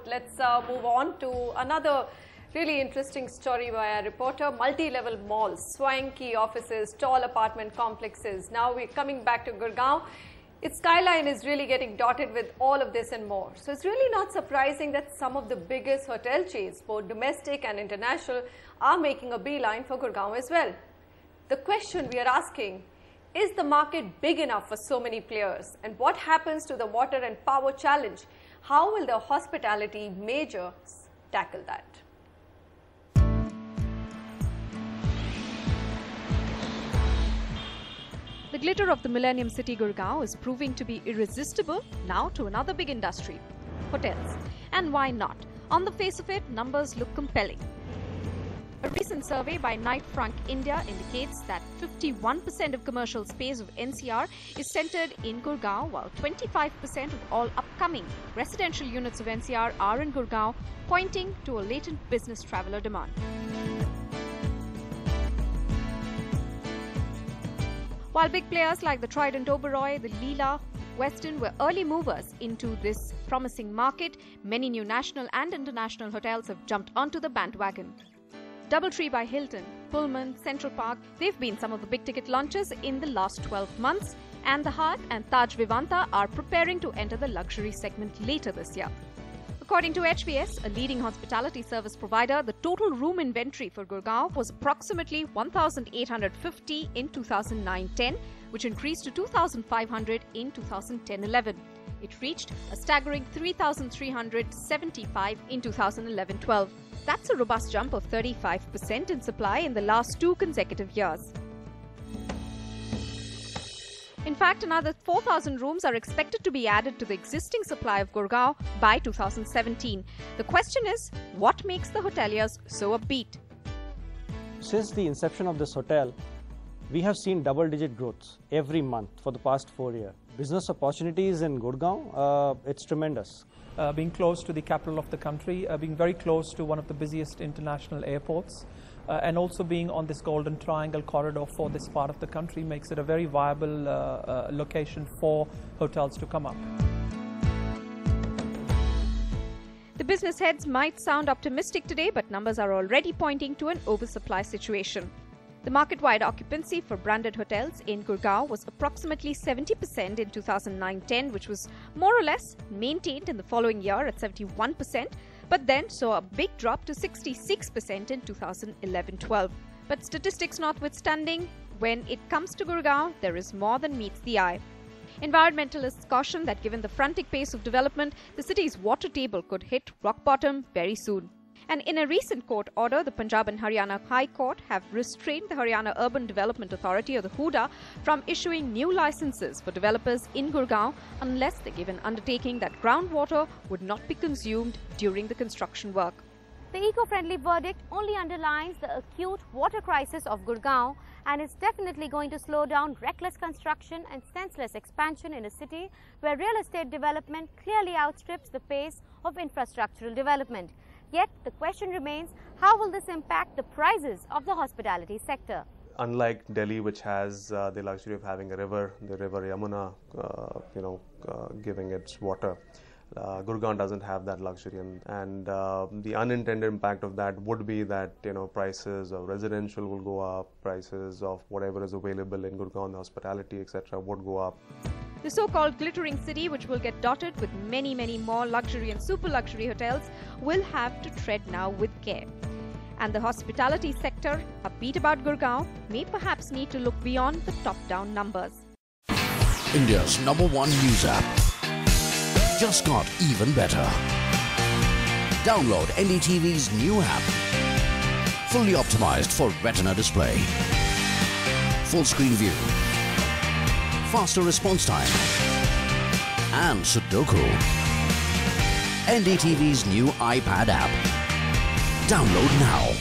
Let's move on to another really interesting story by our reporter. Multi-level malls, swanky offices, tall apartment complexes. Now we're coming back to Gurgaon. Its skyline is really getting dotted with all of this and more. So it's really not surprising that some of the biggest hotel chains, both domestic and international, are making a beeline for Gurgaon as well. The question we are asking, is the market big enough for so many players? And what happens to the water and power challenge? How will the hospitality majors tackle that? The glitter of the Millennium City Gurgaon is proving to be irresistible now to another big industry, hotels. And why not? On the face of it, numbers look compelling. A recent survey by Knight Frank India indicates that 51% of commercial space of NCR is centered in Gurgaon, while 25% of all upcoming residential units of NCR are in Gurgaon, pointing to a latent business traveller demand. While big players like the Trident Oberoi, the Leela, Westin were early movers into this promising market, many new national and international hotels have jumped onto the bandwagon. Doubletree by Hilton, Pullman, Central Park, they've been some of the big-ticket launches in the last 12 months, and the Hyatt and Taj Vivanta are preparing to enter the luxury segment later this year. According to HVS, a leading hospitality service provider, the total room inventory for Gurgaon was approximately 1,850 in 2009-10, which increased to 2,500 in 2010-11. It reached a staggering 3,375 in 2011-12. That's a robust jump of 35% in supply in the last 2 consecutive years. In fact, another 4,000 rooms are expected to be added to the existing supply of Gurgaon by 2017. The question is, what makes the hoteliers so upbeat? Since the inception of this hotel, we have seen double-digit growth every month for the past 4 years. Business opportunities in Gurgaon, it's tremendous. Being close to the capital of the country, being very close to one of the busiest international airports, and also being on this Golden Triangle corridor for this part of the country makes it a very viable location for hotels to come up. The business heads might sound optimistic today, but numbers are already pointing to an oversupply situation. The market-wide occupancy for branded hotels in Gurgaon was approximately 70% in 2009-10, which was more or less maintained in the following year at 71%, but then saw a big drop to 66% in 2011-12. But statistics notwithstanding, when it comes to Gurgaon, there is more than meets the eye. Environmentalists caution that given the frantic pace of development, the city's water table could hit rock bottom very soon. And in a recent court order, the Punjab and Haryana High Court have restrained the Haryana Urban Development Authority, or the HUDA, from issuing new licenses for developers in Gurgaon unless they give an undertaking that groundwater would not be consumed during the construction work. The eco-friendly verdict only underlines the acute water crisis of Gurgaon, and is definitely going to slow down reckless construction and senseless expansion in a city where real estate development clearly outstrips the pace of infrastructural development. Yet, the question remains, how will this impact the prices of the hospitality sector? Unlike Delhi, which has the luxury of having a river, the river Yamuna, giving its water, Gurgaon doesn't have that luxury, and the unintended impact of that would be that prices of residential will go up, prices of whatever is available in Gurgaon, hospitality, etc., would go up. The so-called glittering city, which will get dotted with many, many more luxury and super luxury hotels, will have to tread now with care. And the hospitality sector, upbeat about Gurgaon, may perhaps need to look beyond the top-down numbers. India's #1 news app just got even better. Download NDTV's new app. Fully optimized for Retina display. Full screen view. Faster response time. And Sudoku. NDTV's new iPad app. Download now.